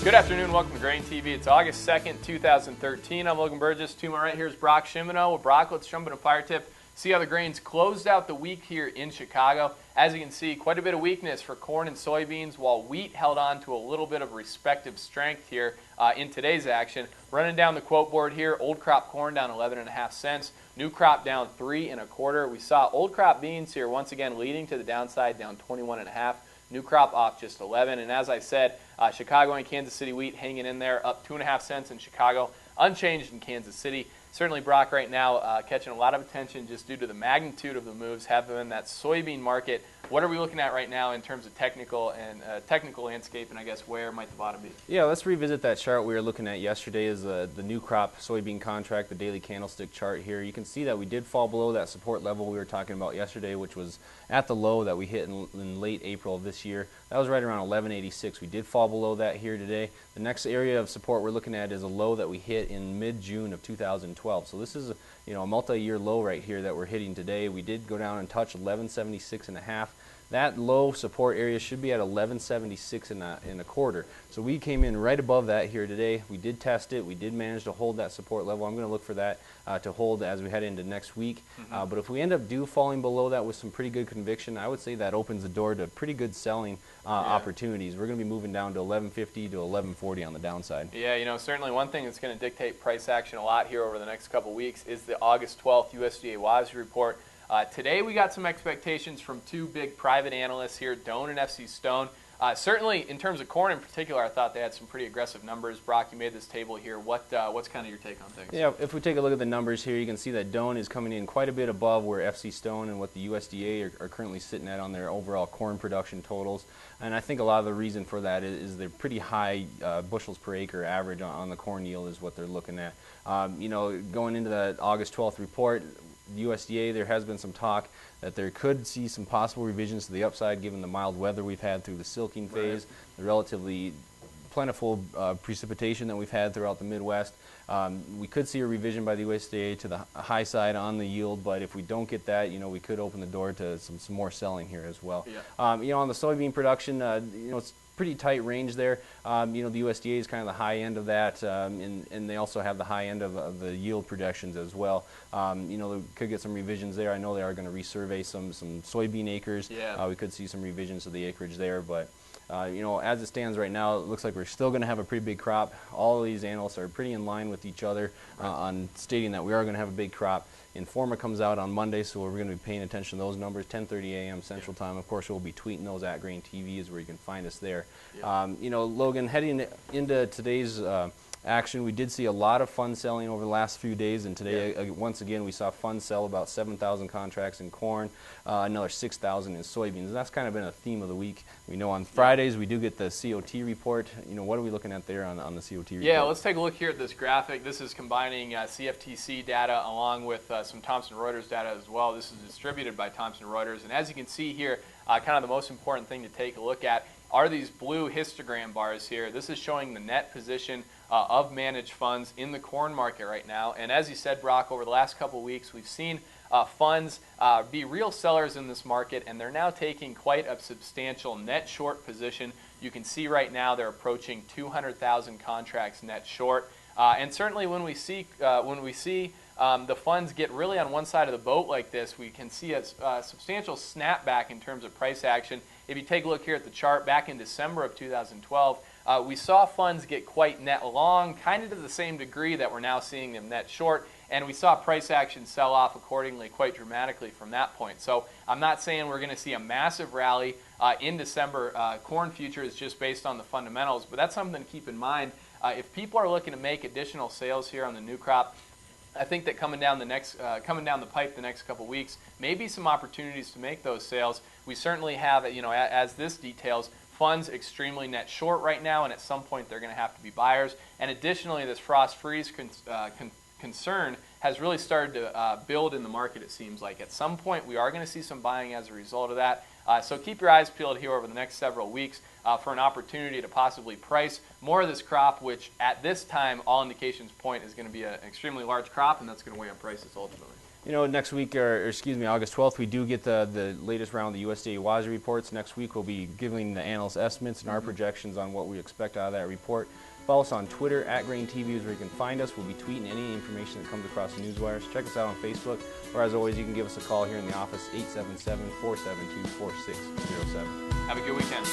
Good afternoon, welcome to GrainTV. It's August 2nd, 2013. I'm Logan Burgess. To my right here is Brock Shimano. Well, Brock, let's jump into fire tip. See how the grains closed out the week here in Chicago. As you can see, quite a bit of weakness for corn and soybeans, while wheat held on to a little bit of respective strength here in today's action. Running down the quote board here, old crop corn down 11.5 cents, new crop down 3 1/4. We saw old crop beans here once again leading to the downside, down 21.5. New crop off just 11, and as I said, Chicago and Kansas City wheat hanging in there, up 2.5 cents in Chicago, unchanged in Kansas City. Certainly, Brock, right now catching a lot of attention just due to the magnitude of the moves happening in that soybean market. What are we looking at right now in terms of technical landscape, and I guess where might the bottom be? Yeah, let's revisit that chart we were looking at yesterday. Is the new crop soybean contract, the daily candlestick chart here. You can see that we did fall below that support level we were talking about yesterday, which was at the low that we hit in late April of this year. That was right around 11.86. We did fall below that here today. The next area of support we're looking at is a low that we hit in mid-June of 2012. So this is a multi-year low right here that we're hitting today. We did go down and touch 1176.5. That low support area should be at 1176 and a quarter. So we came in right above that here today. We did test it. We did manage to hold that support level. I'm going to look for that to hold as we head into next week. But if we end up falling below that with some pretty good conviction, I would say that opens the door to pretty good selling opportunities. We're going to be moving down to 1150 to 1140 on the downside. Yeah, certainly one thing that's going to dictate price action a lot here over the next couple weeks is the August 12th USDA WASDE report. Today we got some expectations from two big private analysts here, Doan and FC Stone. Certainly in terms of corn in particular, I thought they had some pretty aggressive numbers. Brock, you made this table here. What's kind of your take on things? Yeah, if we take a look at the numbers here, you can see that Doan is coming in quite a bit above where FC Stone and what the USDA are currently sitting at on their overall corn production totals. And I think a lot of the reason for that is their pretty high bushels per acre average on the corn yield is what they're looking at. Going into that August 12th report, the USDA, there has been some talk that there could see some possible revisions to the upside given the mild weather we've had through the silking phase, the relatively plentiful precipitation that we've had throughout the Midwest. We could see a revision by the USDA to the high side on the yield, but if we don't get that, we could open the door to some more selling here as well. Yeah. On the soybean production, it's pretty tight range there. The USDA is kind of the high end of that, and they also have the high end of the yield projections as well. They could get some revisions there. I know they are going to resurvey some soybean acres. Yeah. We could see some revisions to the acreage there, but as it stands right now, it looks like we're still going to have a pretty big crop. All of these analysts are pretty in line with each other on stating that we are going to have a big crop. Informa comes out on Monday, so we're going to be paying attention to those numbers, 10:30 a.m. Central Time. Of course, we'll be tweeting those at GrainTV is where you can find us there. Logan, heading into today's action, we did see a lot of fund selling over the last few days, and today, once again, we saw funds sell about 7,000 contracts in corn, another 6,000 in soybeans, and that's kind of been a theme of the week. We know on Fridays we do get the COT report. What are we looking at there on the COT report? Yeah, let's take a look here at this graphic. This is combining CFTC data along with some Thomson Reuters data as well. This is distributed by Thomson Reuters, and as you can see here, kind of the most important thing to take a look at are these blue histogram bars here. This is showing the net position of managed funds in the corn market right now. And as you said, Brock, over the last couple of weeks, we've seen funds be real sellers in this market, and they're now taking quite a substantial net short position. You can see right now they're approaching 200,000 contracts net short. And certainly when we see the funds get really on one side of the boat like this, we can see a substantial snapback in terms of price action. If you take a look here at the chart, back in December of 2012, we saw funds get quite net long, kind of to the same degree that we're now seeing them net short, and we saw price action sell off accordingly quite dramatically from that point. So I'm not saying we're going to see a massive rally in December corn futures just based on the fundamentals, but that's something to keep in mind. If people are looking to make additional sales here on the new crop, I think that coming down the pipe the next couple weeks, maybe some opportunities to make those sales. We certainly have, as this details, funds extremely net short right now, and at some point they're going to have to be buyers. And additionally, this frost freeze concern has really started to build in the market, it seems like. At some point, we are going to see some buying as a result of that. So keep your eyes peeled here over the next several weeks for an opportunity to possibly price more of this crop, which at this time, all indications point is going to be an extremely large crop, and that's going to weigh on prices ultimately. You know, next week, or excuse me, August 12th, we do get the latest round of the USDA WASDE reports. Next week, we'll be giving the analyst estimates and our projections on what we expect out of that report. Follow us on Twitter, @GrainTV is where you can find us. We'll be tweeting any information that comes across the newswires. Check us out on Facebook, or as always, you can give us a call here in the office, 877-472-4607. Have a good weekend.